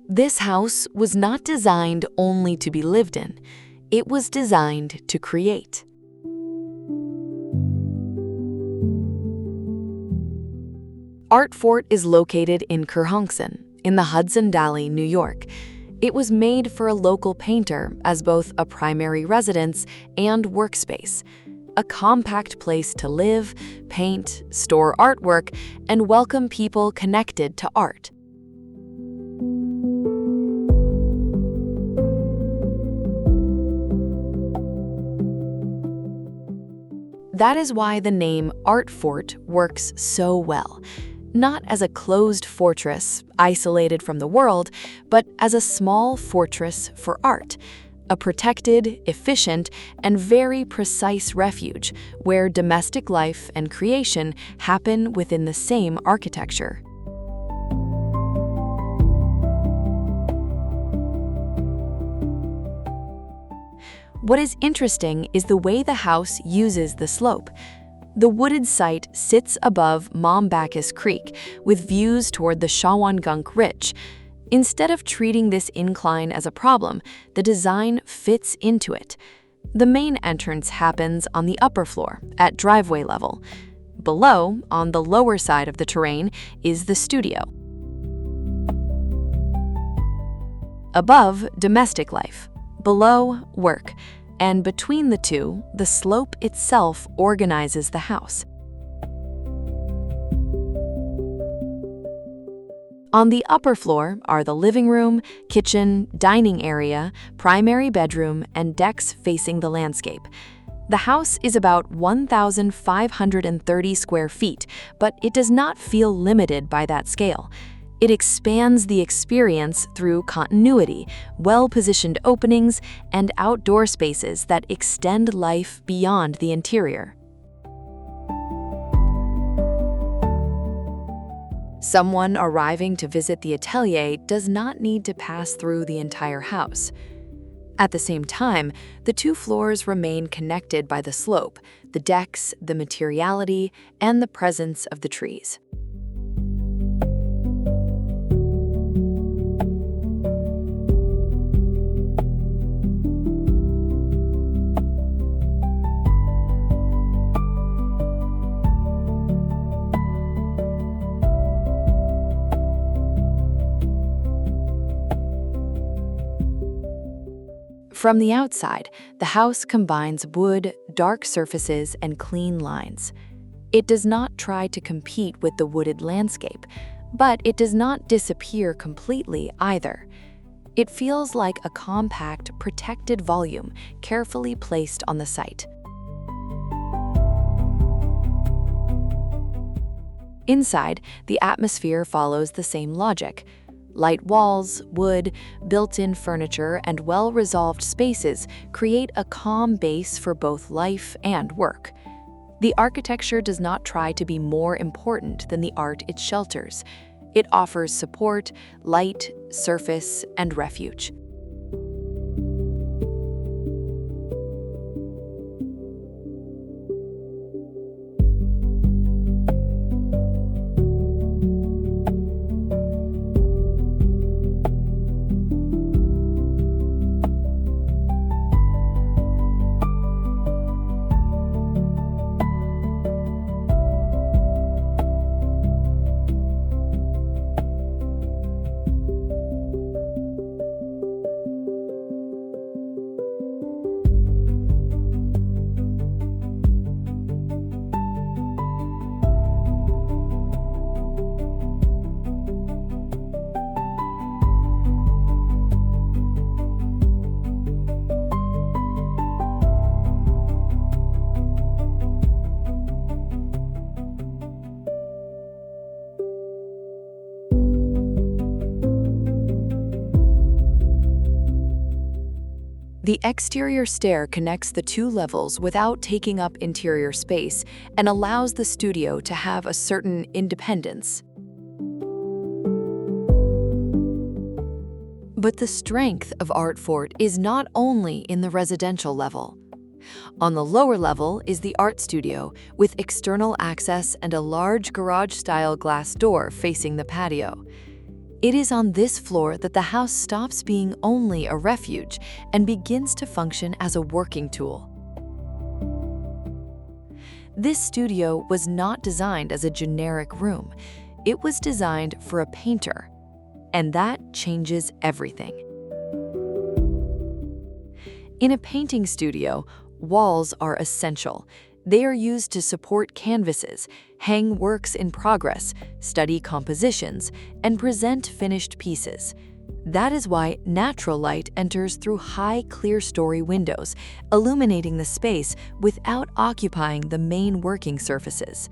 This house was not designed only to be lived in. It was designed to create. Art Fort is located in Kerhonkson, in the Hudson Valley, New York. It was made for a local painter as both a primary residence and workspace, a compact place to live, paint, store artwork, and welcome people connected to art. That is why the name Art Fort works so well. Not as a closed fortress, isolated from the world, but as a small fortress for art, a protected, efficient, and very precise refuge where domestic life and creation happen within the same architecture. What is interesting is the way the house uses the slope. The wooded site sits above Mombaccus Creek with views toward the Kerhonkson Ridge. Instead of treating this incline as a problem, the design fits into it. The main entrance happens on the upper floor, at driveway level. Below, on the lower side of the terrain, is the studio. Above, domestic life. Below, work. And between the two, the slope itself organizes the house. On the upper floor are the living room, kitchen, dining area, primary bedroom, and decks facing the landscape. The house is about 1,530 square feet, but it does not feel limited by that scale. It expands the experience through continuity, well-positioned openings, and outdoor spaces that extend life beyond the interior. Someone arriving to visit the atelier does not need to pass through the entire house. At the same time, the two floors remain connected by the slope, the decks, the materiality, and the presence of the trees. From the outside, the house combines wood, dark surfaces, and clean lines. It does not try to compete with the wooded landscape, but it does not disappear completely either. It feels like a compact, protected volume carefully placed on the site. Inside, the atmosphere follows the same logic. Light walls, wood, built-in furniture, and well-resolved spaces create a calm base for both life and work. The architecture does not try to be more important than the art it shelters. It offers support, light, surface, and refuge. The exterior stair connects the two levels without taking up interior space and allows the studio to have a certain independence. But the strength of Art Fort is not only in the residential level. On the lower level is the art studio with external access and a large garage-style glass door facing the patio. It is on this floor that the house stops being only a refuge and begins to function as a working tool. This studio was not designed as a generic room. It was designed for a painter, and that changes everything. In a painting studio, walls are essential. They are used to support canvases, hang works in progress, study compositions, and present finished pieces. That is why natural light enters through high clerestory windows, illuminating the space without occupying the main working surfaces.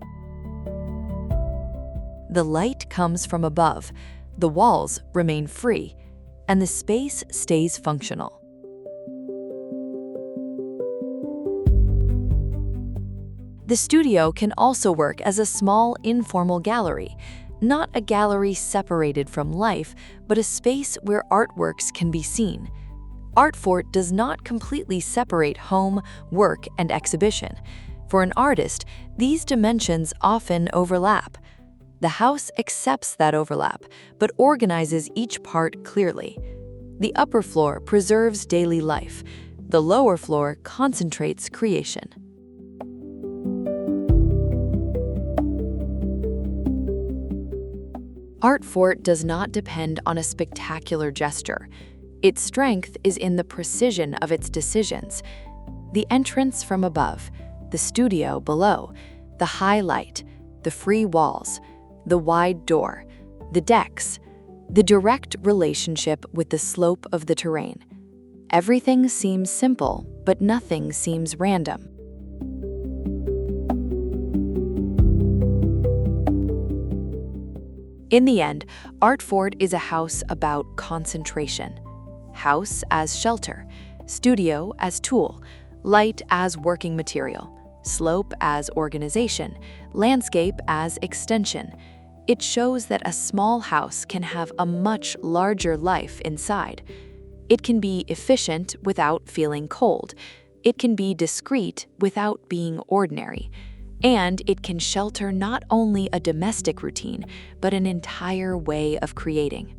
The light comes from above, the walls remain free, and the space stays functional. The studio can also work as a small informal gallery, not a gallery separated from life, but a space where artworks can be seen. Art Fort does not completely separate home, work, and exhibition. For an artist, these dimensions often overlap. The house accepts that overlap, but organizes each part clearly. The upper floor preserves daily life. The lower floor concentrates creation. Art Fort does not depend on a spectacular gesture. Its strength is in the precision of its decisions. The entrance from above, the studio below, the high light, the free walls, the wide door, the decks, the direct relationship with the slope of the terrain. Everything seems simple, but nothing seems random. In the end, Art Fort is a house about concentration. House as shelter, studio as tool, light as working material, slope as organization, landscape as extension. It shows that a small house can have a much larger life inside. It can be efficient without feeling cold. It can be discreet without being ordinary. And it can shelter not only a domestic routine, but an entire way of creating.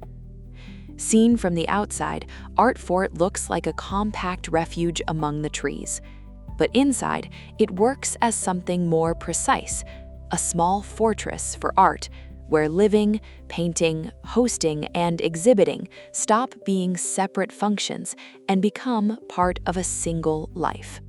Seen from the outside, Art Fort looks like a compact refuge among the trees. But inside, it works as something more precise, a small fortress for art, where living, painting, hosting, and exhibiting stop being separate functions and become part of a single life.